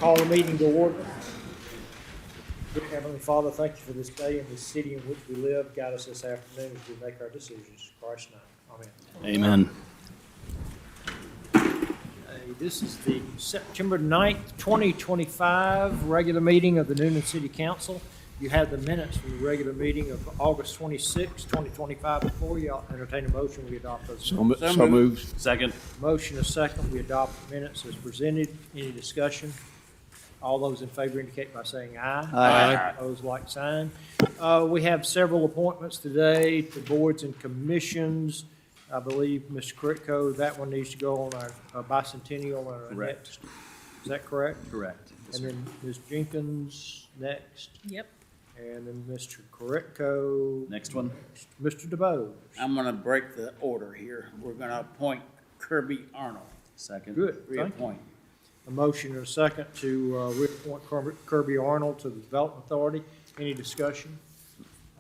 Call the meeting to order. Dear Heavenly Father, thank you for this day and this city in which we live. Guide us this afternoon as we make our decisions. In Christ's name, amen. Amen. This is the September 9th, 2025 regular meeting of the Newnan City Council. You have the minutes from the regular meeting of August 26, 2025 before you. I'll entertain a motion. We adopt those minutes. So moved. Second. Motion is second. We adopt the minutes as presented. Any discussion? All those in favor indicate by saying aye. Aye. Opposed, like sign. We have several appointments today to boards and commissions. I believe, Mr. Critco, that one needs to go on our bicentennial or our Correct. next. Is that correct? Correct. And then Ms. Jenkins next, Yep. and then Mr. Critco. Next one. Mr. DeBose. I'm gonna break the order here. We're gonna appoint Kirby Arnold. Second. Good, thank you. Reappoint. A motion and a second to reappoint Kirby Arnold to the Development Authority. Any discussion?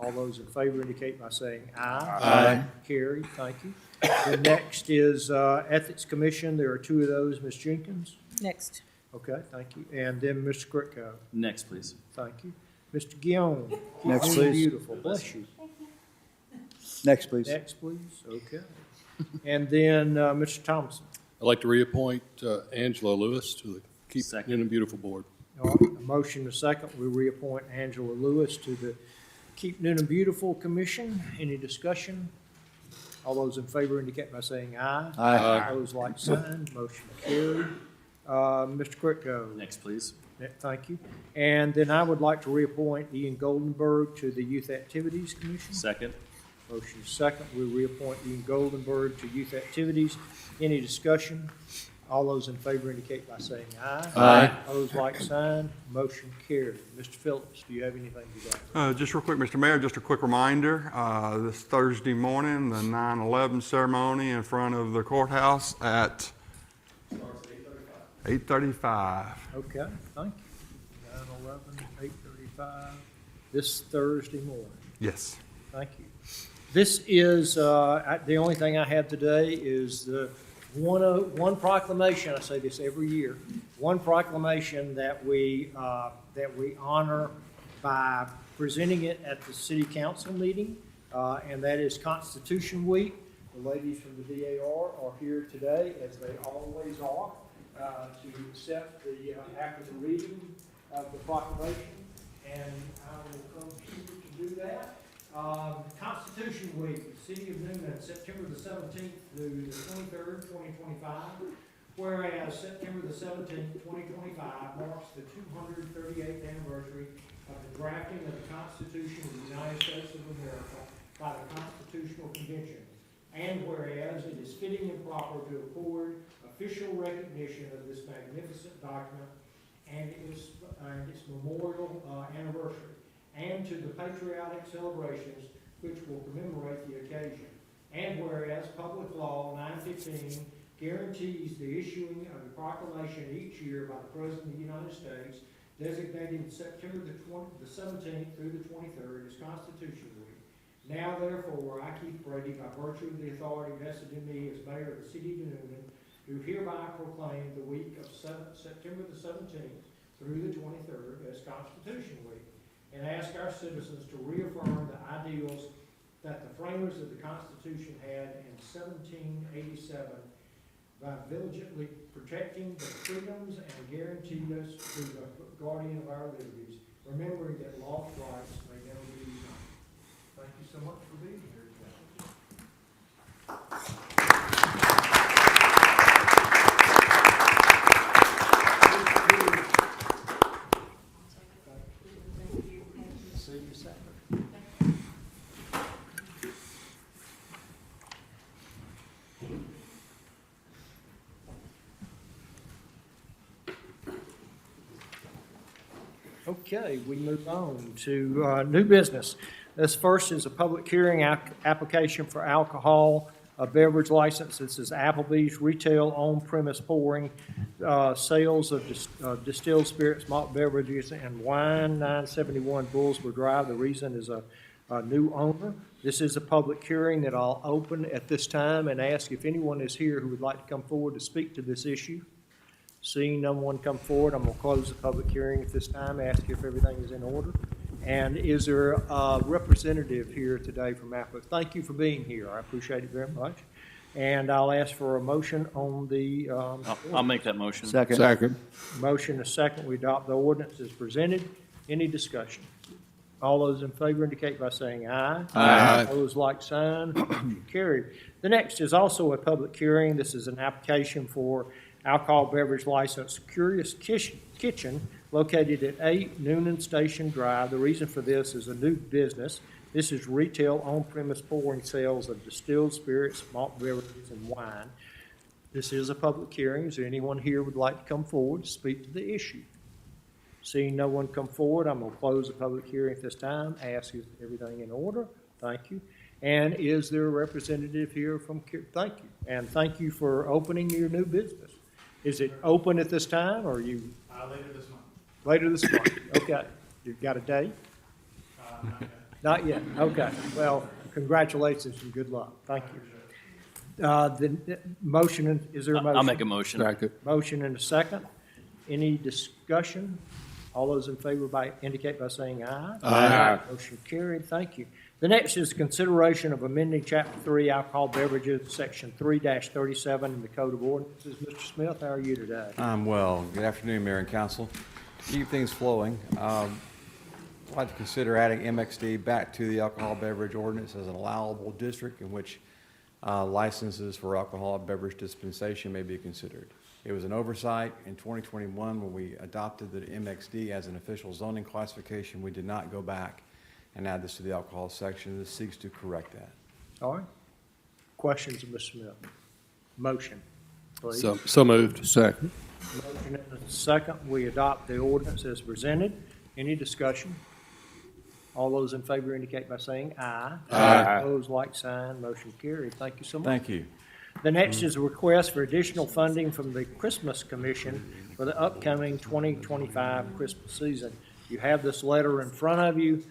All those in favor indicate by saying aye. Aye. Carried, thank you. The next is Ethics Commission. There are two of those. Ms. Jenkins? Next. Okay, thank you. And then Mr. Critco. Next, please. Thank you. Mr. Guillaume? Next, Keep please. Beautiful, bless you. Next, please. Next, please, okay. And then Mr. Thompson. I'd like to reappoint Angela Lewis to the Keep Second. Newnan Beautiful Board. All right, a motion and a second. We reappoint Angela Lewis to the Keep Newnan Beautiful Commission. Any discussion? All those in favor indicate by saying aye. Aye. Opposed, like sign. Motion carried. Mr. Critco. Next, please. Thank you. And then I would like to reappoint Ian Goldenberg to the Youth Activities Commission. Second. Motion second. We reappoint Ian Goldenberg to Youth Activities. Any discussion? All those in favor indicate by saying aye. Aye. Opposed, like sign. Motion carried. Mr. Phillips, do you have anything to add? Just real quick, Mr. Mayor, just a quick reminder, this Thursday morning, the 9/11 ceremony in front of the courthouse at 8:35. Okay, thank you. 9/11, 8:35, this Thursday morning. Yes. Thank you. This is, the only thing I have today is the one proclamation, I say this every year, one proclamation that we honor by presenting it at the city council meeting, and that is Constitution Week. The ladies from the DAR are here today, as they always are, to accept after the reading of the proclamation, and I will come here to do that. Constitution Week, City of Newnan, September the 17th through the 23rd, 2025. Whereas September the 17th, 2025 marks the 238th anniversary of the drafting of the Constitution of the United States of America by the Constitutional Convention. And whereas it is fitting and proper to accord official recognition of this magnificent document and its memorial anniversary, and to the patriotic celebrations which will commemorate the occasion. And whereas Public Law 915 guarantees the issuing of a proclamation each year by the President of the United States, designating September the 17th through the 23rd as Constitution Week. Now therefore, I, Keith Brady, by virtue of the authority vested in me as Mayor of the City of Newnan, do hereby proclaim the week of September the 17th through the 23rd as Constitution Week, and ask our citizens to reaffirm the ideals that the framers of the Constitution had in 1787 by diligently protecting the freedoms and guaranteed us through the guardian of our liberties, remembering that lost rights may never be denied. Thank you so much for being here today. See you Saturday. Okay, we move on to new business. This first is a public hearing application for alcohol, a beverage license. This is Applebee's Retail On-Premise Pouring, sales of distilled spirits, malt beverages, and wine, 971 Bullsboro Drive. The reason is a new owner. This is a public hearing that I'll open at this time and ask if anyone is here who would like to come forward to speak to this issue. Seeing no one come forward, I'm going to close the public hearing at this time, ask if everything is in order. And is there a representative here today from Applewood? Thank you for being here. I appreciate it very much. And I'll ask for a motion on the, I'll make that motion. Second. Second. motion, a second. We adopt the ordinance as presented. Any discussion? All those in favor indicate by saying aye. Aye. Opposed, like sign. Motion carried. The next is also a public hearing. This is an application for alcohol beverage license Curious Kitchen located at 8 Newnan Station Drive. The reason for this is a new business. This is retail on-premise pouring sales of distilled spirits, malt beverages, and wine. This is a public hearing. Is there anyone here would like to come forward to speak to the issue? Seeing no one come forward, I'm going to close the public hearing at this time. Ask, is everything in order? Thank you. And is there a representative here from, thank you. And thank you for opening your new business. Is it open at this time, or are you? Later this month. Later this month, okay. You've got a date? Not yet, okay. Well, congratulations and good luck. Thank you. The motion, is there a motion? I'll make a motion. Second. Motion and a second. Any discussion? All those in favor indicate by saying aye. Aye. Motion carried. Thank you. The next is consideration of amending Chapter 3 Alcohol Beverages, Section 3-37 in the Code of Ordinances. Mr. Smith, how are you today? I'm well. Good afternoon, Mayor and Council. To keep things flowing, I'd like to consider adding MXD back to the alcohol beverage ordinance as an allowable district in which licenses for alcoholic beverage dispensation may be considered. It was an oversight in 2021 when we adopted the MXD as an official zoning classification. We did not go back and add this to the alcohol section. This seeks to correct that. All right. Questions of Mr. Smith? Motion, please. So moved. Second. Motion and a second. We adopt the ordinance as presented. Any discussion? All those in favor indicate by saying aye. Aye. Opposed, like sign. Motion carried. Thank you so much. Thank you. The next is a request for additional funding from the Christmas Commission for the upcoming 2025 Christmas season. You have this letter in front of you.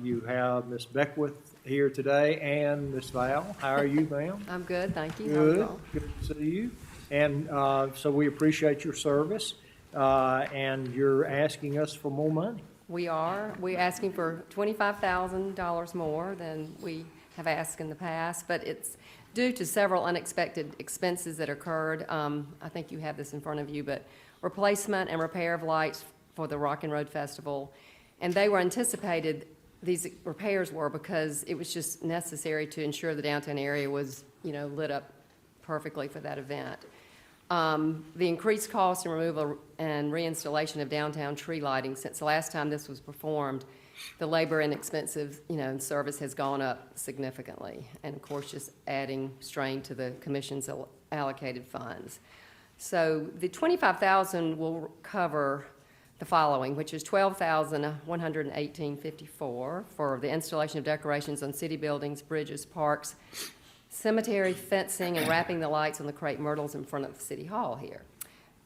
You have Ms. Beckwith here today and Ms. Val. How are you, ma'am? I'm good, thank you. How are you Good. all? Good to see you. And so we appreciate your service, and you're asking us for more money. We are. We're asking for $25,000 more than we have asked in the past, but it's due to several unexpected expenses that occurred. I think you have this in front of you, but replacement and repair of lights for the Rock and Road Festival. And they were anticipated, these repairs were, because it was just necessary to ensure the downtown area was, lit up perfectly for that event. The increased cost and removal and reinstallation of downtown tree lighting since the last time this was performed, the labor and expensive, and service has gone up significantly. And of course, just adding strain to the commission's allocated funds. So the $25,000 will cover the following, which is $12,118.54 for the installation of decorations on city buildings, bridges, parks, cemetery fencing, and wrapping the lights on the crepe myrtles in front of the city hall here.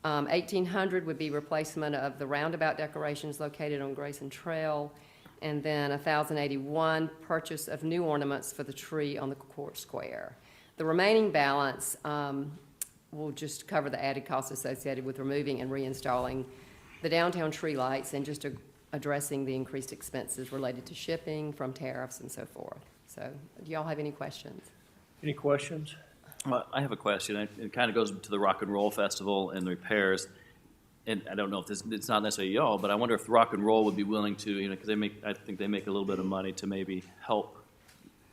$1,800 would be replacement of the roundabout decorations located on Grayson Trail, and then $1,081 purchase of new ornaments for the tree on the court square. The remaining balance will just cover the added costs associated with removing and reinstalling the downtown tree lights and just addressing the increased expenses related to shipping, from tariffs, and so forth. So, do y'all have any questions? Any questions? Well, I have a question. It kind of goes to the Rock and Roll Festival and the repairs. And I don't know if it's not necessarily y'all, but I wonder if Rock and Roll would be willing to, because I think they make a little bit of money to maybe help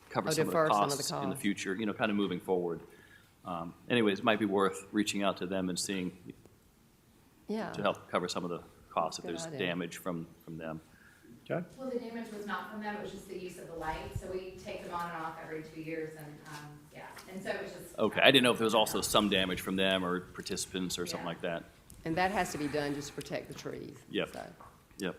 cover some of the defer some of the costs in the costs. future, kind of moving forward. Anyways, it might be worth reaching out to them and seeing Yeah. to help cover some of the costs if Good there's idea. damage from them. Okay. Well, the damage was not from them, it was just the use of the light, so we take them on and off every 2 years, and, and so it was just. Okay, I didn't know if there was also some damage from them or participants or something Yeah. like that. And that has to be done just to protect the trees. Yep. So, Yep.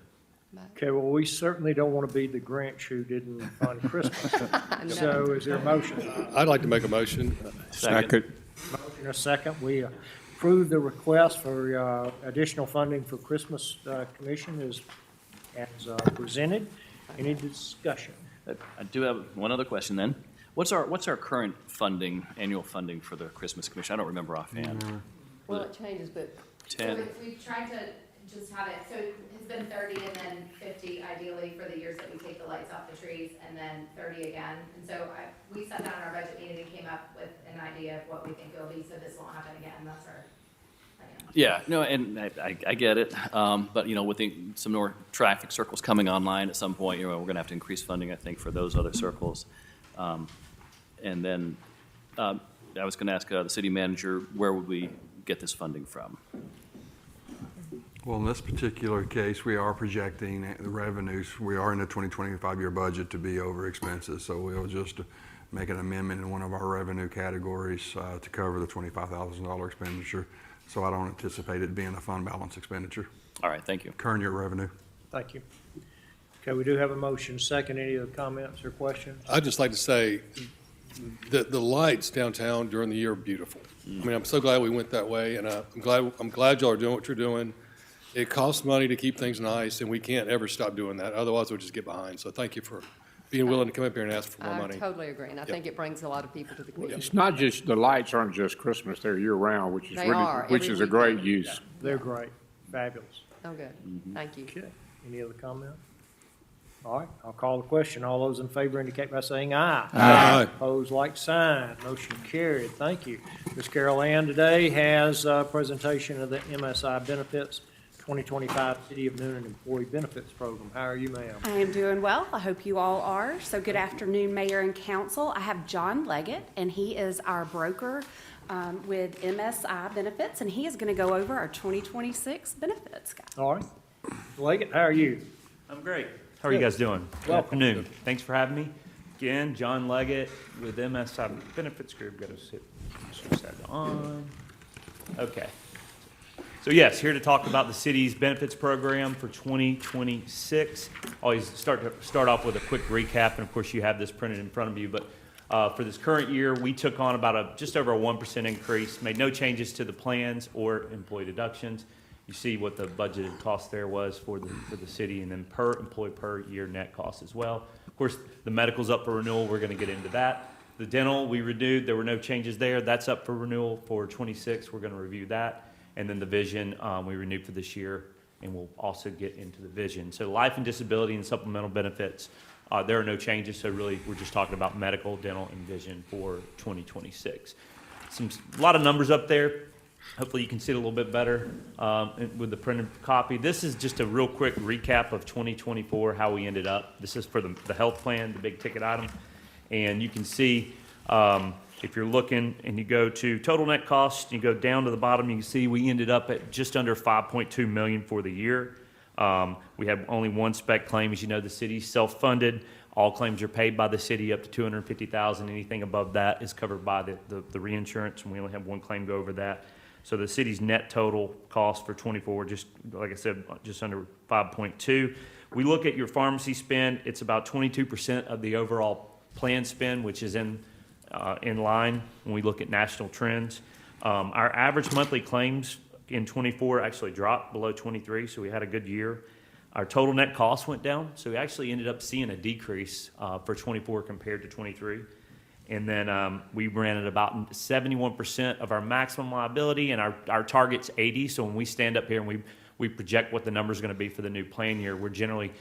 but- Okay, well, we certainly don't want to be the Grinch who didn't fund Christmas. No. So is there a motion? I'd like to make a motion. Second. Motion a second. We approve the request for additional funding for Christmas Commission as presented. Any discussion? I do have one other question then. What's our current funding, annual funding for the Christmas Commission? I don't remember offhand. Well, it changes, but 10. So we tried to just have it, so it's been 30 and then 50 ideally for the years that we take the lights off the trees, and then 30 again. And so we sat down in our budget meeting and came up with an idea of what we think it'll be, so this won't happen again. That's our plan. Yeah, no, and I get it, but, you know, with some more traffic circles coming online at some point, you know, we're gonna have to increase funding, I think, for those other circles. And then, I was gonna ask the city manager, where would we get this funding from? Well, in this particular case, we are projecting the revenues. We are in the 2025 year budget to be over expenses, so we'll just make an amendment in one of our revenue categories to cover the $25,000 expenditure. So I don't anticipate it being a fund balance expenditure. All right, thank you. Current year revenue. Thank you. Okay, we do have a motion. Second, any other comments or questions? I'd just like to say that the lights downtown during the year are beautiful. I mean, I'm so glad we went that way, and I'm glad y'all are doing what you're doing. It costs money to keep things nice, and we can't ever stop doing that. Otherwise, we'll just get behind. So thank you for being willing to come up here and ask for more I money. totally agree, and I think it brings a lot of people to the community. It's not just, the lights aren't just Christmas, they're year-round, which is They really, are, which every is a great weekend. use. They're great, fabulous. Oh, good. Thank you. Okay, any other comment? All right, I'll call the question. All those in favor indicate by saying aye. Aye. Opposed, like sign. Motion carried. Thank you. Ms. Carol Ann today has a presentation of the MSI Benefits 2025 City of Newnan Employee Benefits Program. How are you, ma'am? I am doing well. I hope you all are. So good afternoon, Mayor and Council. I have John Leggett, and he is our broker with MSI Benefits, and he is going to go over our 2026 benefits, guys. All right. Leggett, how are you? I'm great. How are you guys doing? Good Welcome. afternoon. Thanks for having me. Again, John Leggett with MSI Benefits Group. Got to switch that on. Okay. So yes, here to talk about the city's benefits program for 2026. Always start off with a quick recap, and of course you have this printed in front of you. But for this current year, we took on about just over a 1% increase. Made no changes to the plans or employee deductions. You see what the budgeted cost there was for the city, and then per employee per year net cost as well. Of course, the medical's up for renewal. We're going to get into that. The dental we renewed. There were no changes there. That's up for renewal for 26. We're going to review that. And then the vision we renewed for this year, and we'll also get into the vision. So life and disability and supplemental benefits, there are no changes. So really, we're just talking about medical, dental, and vision for 2026. A lot of numbers up there. Hopefully you can see it a little bit better with the printed copy. This is just a real quick recap of 2024, how we ended up. This is for the health plan, the big ticket item. And you can see if you're looking and you go to total net cost, you go down to the bottom, you can see we ended up at just under $5.2 million for the year. We have only one spec claim. As you know, the city's self-funded. All claims are paid by the city up to $250,000. Anything above that is covered by the reinsurance, and we only have one claim go over that. So the city's net total cost for 24, just like I said, just under 5.2. We look at your pharmacy spend. It's about 22% of the overall plan spend, which is in line when we look at national trends. Our average monthly claims in 24 actually dropped below 23, so we had a good year. Our total net cost went down, so we actually ended up seeing a decrease for 24 compared to 23. And then we ran at about 71% of our maximum liability, and our target's 80. So when we stand up here and we project what the number is going to be for the new plan year, we're generally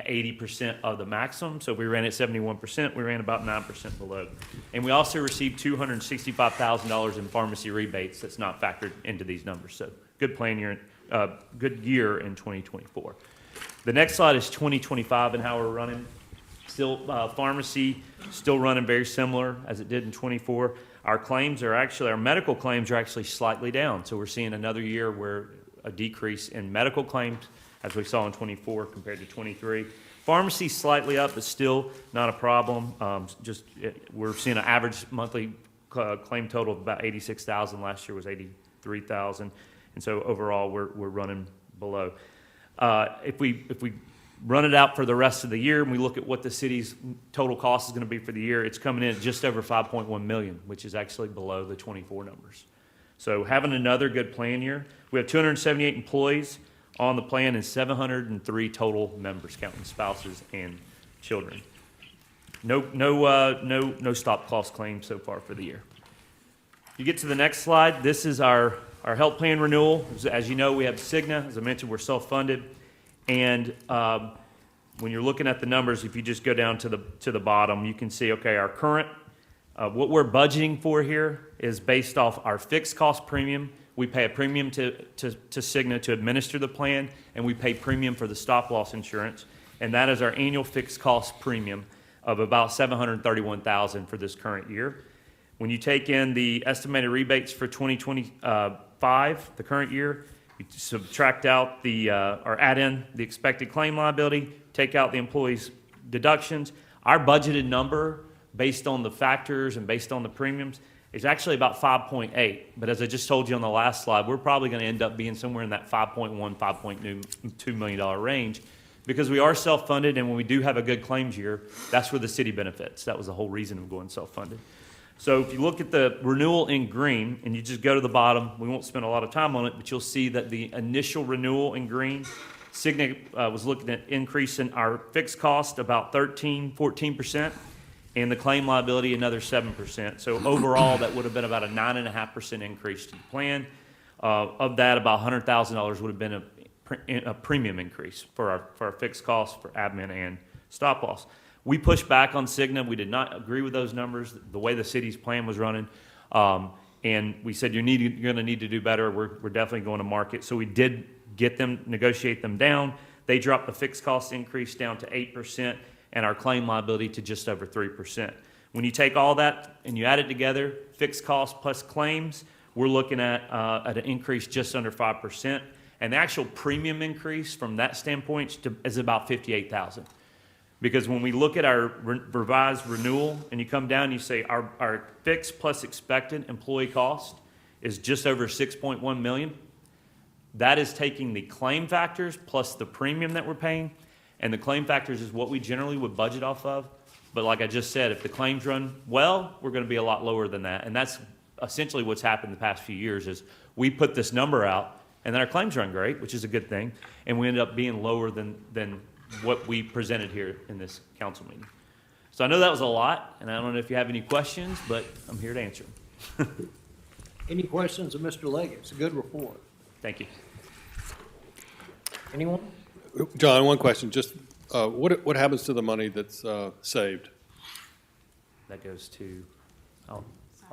80% of the maximum. So if we ran at 71%, we ran about 9% below. And we also received $265,000 in pharmacy rebates that's not factored into these numbers. So good plan year, good year in 2024. The next slide is 2025 and how we're running. Still, pharmacy still running very similar as it did in 24. Our medical claims are actually slightly down. So we're seeing another year where a decrease in medical claims as we saw in 24 compared to 23. Pharmacy slightly up, but still not a problem. We're seeing an average monthly claim total of about 86,000. Last year was 83,000. And so overall, we're running below. If we run it out for the rest of the year and we look at what the city's total cost is going to be for the year, it's coming in at just over $5.1 million, which is actually below the 24 numbers. So having another good plan year. We have 278 employees on the plan and 703 total members, counting spouses and children. No stop loss claims so far for the year. You get to the next slide. This is our Our health plan renewal, as you know, we have Cigna. As I mentioned, we're self-funded. And when you're looking at the numbers, if you just go down to the bottom, you can see, okay, our current, what we're budgeting for here is based off our fixed cost premium. We pay a premium to Cigna to administer the plan, and we pay premium for the stop-loss insurance. And that is our annual fixed cost premium of about $731,000 for this current year. When you take in the estimated rebates for 2025, the current year, you subtract out or add in the expected claim liability, take out the employees' deductions. Our budgeted number, based on the factors and based on the premiums, is actually about 5.8. But as I just told you on the last slide, we're probably going to end up being somewhere in that $5.1, $5.2 million range, because we are self-funded, and when we do have a good claims year, that's where the city benefits. That was the whole reason of going self-funded. So if you look at the renewal in green, and you just go to the bottom, we won't spend a lot of time on it, but you'll see that the initial renewal in green, Cigna was looking at increasing our fixed cost about 14%, and the claim liability another 7%. So overall, that would have been about a 9.5% increase to the plan. Of that, about $100,000 would have been a premium increase for our fixed costs for admin and stop loss. We pushed back on Cigna. We did not agree with those numbers, the way the city's plan was running. And we said, you're going to need to do better. We're definitely going to market. So we did negotiate them down. They dropped the fixed cost increase down to 8% and our claim liability to just over 3%. When you take all that and you add it together, fixed cost plus claims, we're looking at an increase just under 5%. And the actual premium increase from that standpoint is about $58,000. Because when we look at our revised renewal and you come down and you say our fixed plus expected employee cost is just over $6.1 million, that is taking the claim factors plus the premium that we're paying. And the claim factors is what we generally would budget off of. But like I just said, if the claims run well, we're going to be a lot lower than that. And that's essentially what's happened the past few years is we put this number out and then our claims run great, which is a good thing. And we ended up being lower than what we presented here in this council meeting. So I know that was a lot, and I don't know if you have any questions, but I'm here to answer them. Any questions of Mr. Leggett? It's a good report. Thank you. Anyone? John, one question, just what happens to the money that's saved? That goes to, I'll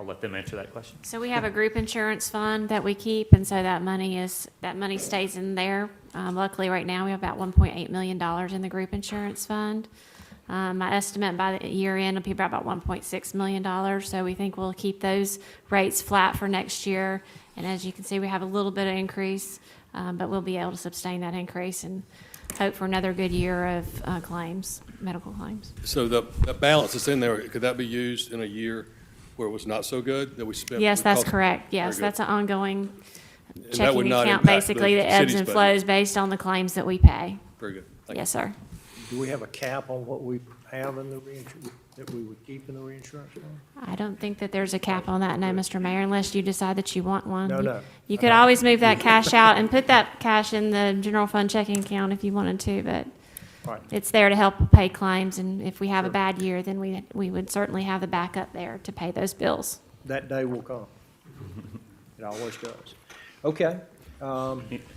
let them answer that question. So we have a group insurance fund that we keep, and so that money stays in there. Luckily, right now, we have about $1.8 million in the group insurance fund. My estimate by the year end will be about $1.6 million, so we think we'll keep those rates flat for next year. And as you can see, we have a little bit of increase, but we'll be able to sustain that increase and hope for another good year of claims, medical claims. So the balance that's in there, could that be used in a year where it was not so good that we spent? Yes, that's correct. Yes, that's an ongoing that would checking not account, impact basically, the that ebbs city's and budget. flows based on the claims that we pay. Very good. Thank Yes, sir. Do we have a cap on what we have in the reinsurance, that we would keep in the reinsurance fund? I don't think that there's a cap on that, no, Mr. Mayor, unless you decide that you want one. No. You could always move that cash out and put that cash in the general fund checking account if you wanted to, but Right. it's there to help pay claims, and if we have a bad year, then we would certainly have the backup there to pay those bills. That day will come. It always does. Okay.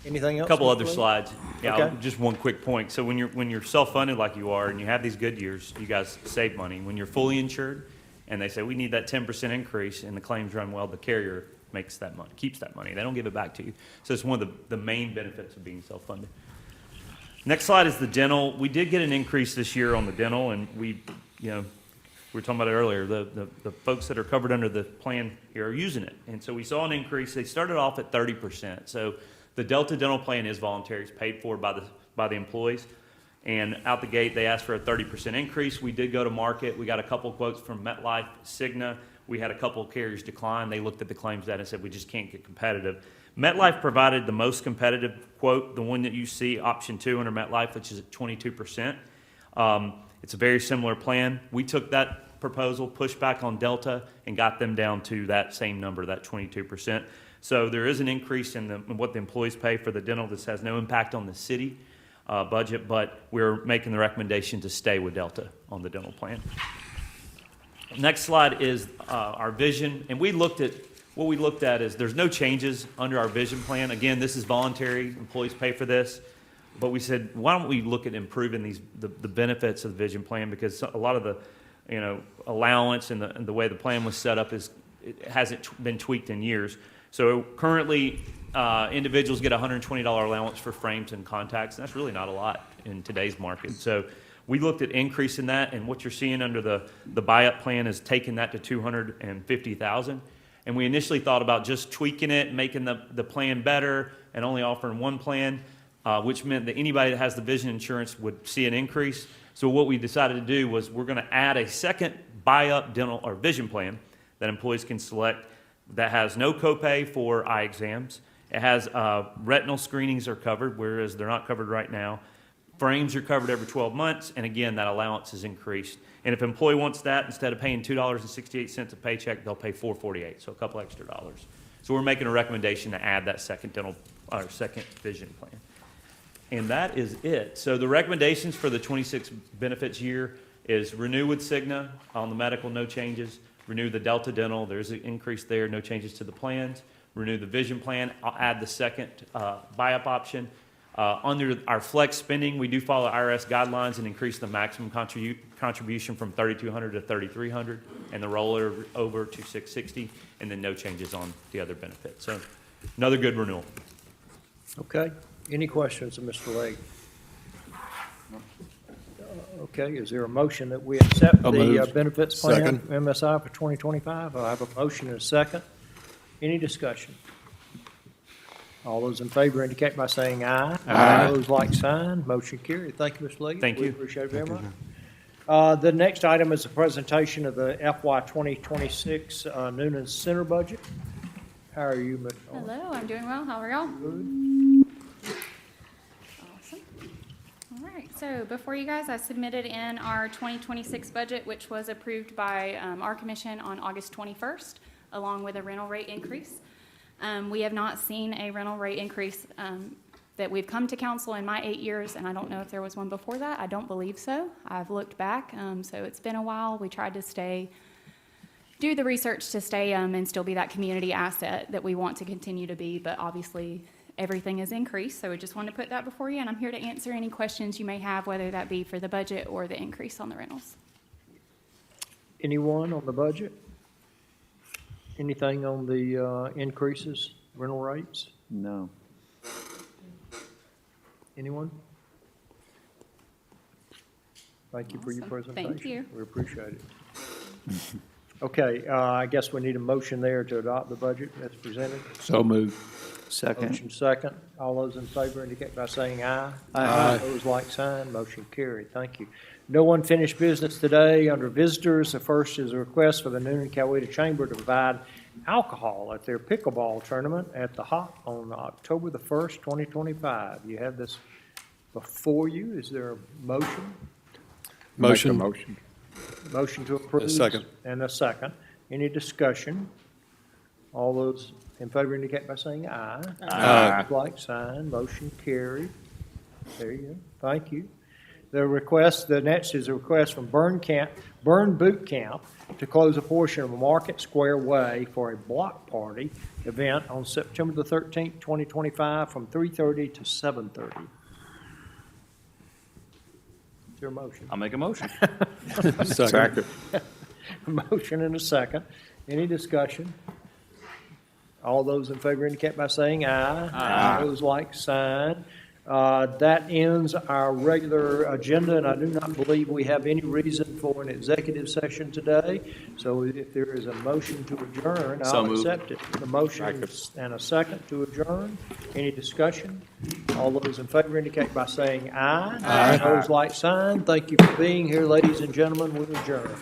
Anything else? A couple Mr. other Lee? slides. Yeah, Okay. just one quick point. So when you're self-funded like you are and you have these good years, you guys save money. When you're fully insured and they say, we need that 10% increase and the claims run well, the carrier makes that money, keeps that money. They don't give it back to you. So it's one of the main benefits of being self-funded. Next slide is the dental. We did get an increase this year on the dental, and we were talking about it earlier. The folks that are covered under the plan here are using it. And so we saw an increase. They started off at 30%. So the Delta Dental plan is voluntary. It's paid for by the employees. And out the gate, they asked for a 30% increase. We did go to market. We got a couple quotes from MetLife, Cigna. We had a couple of carriers decline. They looked at the claims data and said, we just can't get competitive. MetLife provided the most competitive quote, the one that you see, option 2 under MetLife, which is at 22%. It's a very similar plan. We took that proposal, pushed back on Delta, and got them down to that same number, that 22%. So there is an increase in what the employees pay for the dental. This has no impact on the city budget, but we're making the recommendation to stay with Delta on the dental plan. Next slide is our vision, and we looked at what we looked at is there's no changes under our vision plan. Again, this is voluntary, employees pay for this. But we said, why don't we look at improving the benefits of the vision plan? Because a lot of the, allowance and the way the plan was set up it hasn't been tweaked in years. So currently, individuals get a $120 allowance for frames and contacts, and that's really not a lot in today's market. So we looked at increasing that, and what you're seeing under the buy-up plan is taking that to $250,000. And we initially thought about just tweaking it, making the plan better, and only offering one plan, which meant that anybody that has the vision insurance would see an increase. So what we decided to do was we're going to add a second buy-up dental or vision plan that employees can select that has no copay for eye exams. It has retinal screenings are covered, whereas they're not covered right now. Frames are covered every 12 months, and again, that allowance is increased. And if an employee wants that, instead of paying $2.68 a paycheck, they'll pay $4.48, so a couple extra dollars. So we're making a recommendation to add that second second vision plan. And that is it. So the recommendations for the 26 benefits year is renew with Cigna on the medical, no changes. Renew the Delta Dental, there's an increase there, no changes to the plans. Renew the vision plan, I'll add the second buy-up option. Under our flex spending, we do follow IRS guidelines and increase the maximum contribution from $3,200 to $3,300 and the rollover over to $660, and then no changes on the other benefits. So another good renewal. Okay. Any questions of Mr. Legg? Okay, is there a motion that we accept the benefits plan, Second. MSI for 2025? I have a motion and a second. Any discussion? All those in favor indicate by saying aye. Aye. Those like sign, motion carried. Thank you, Mr. Legg. Thank We you. appreciate it very much. The next item is a presentation of the FY 2026 Newnan Center budget. How are you, Ms. Owens? Hello, I'm doing well. How are y'all? Good. Awesome. All right, so before you guys, I submitted in our 2026 budget, which was approved by our commission on August 21st, along with a rental rate increase. We have not seen a rental rate increase that we've come to council in my 8 years, and I don't know if there was one before that. I don't believe so. I've looked back, so it's been a while. We tried to do the research to stay and still be that community asset that we want to continue to be, but obviously everything has increased, so we just wanted to put that before you, and I'm here to answer any questions you may have, whether that be for the budget or the increase on the rentals. Anyone on the budget? Anything on the increases, rental rates? No. Anyone? Thank you for your Awesome. presentation. Thank you. We appreciate it. Okay, I guess we need a motion there to adopt the budget as presented. So moved. Second. Motion second. All those in favor indicate by saying aye. Aye. Those like sign, motion carried. Thank you. No unfinished business today. Under visitors, the first is a request for the Newnan Coweta Chamber to provide alcohol at their pickleball tournament at the Hop on October the 1st, 2025. You have this before you. Is there a motion? Motion. Make a motion. Motion to approve. A second. And a second. Any discussion? All those in favor indicate by saying aye. Aye. Like sign, motion carried. There you go. Thank you. The next is a request from Burn Boot Camp to close a portion of Market Square Way for a block party event on September the 13th, 2025 from 3:30 to 7:30. Is there a motion? I'll make a motion. Second. A motion and a second. Any discussion? All those in favor indicate by saying aye. Aye. Those like sign. That ends our regular agenda, and I do not believe we have any reason for an executive session today. So if there is a motion to adjourn, So I'll moved. accept it. The motion and a second to adjourn. Any discussion? All those in favor indicate by saying aye. Aye. Those like sign. Thank you for being here, ladies and gentlemen. We adjourn.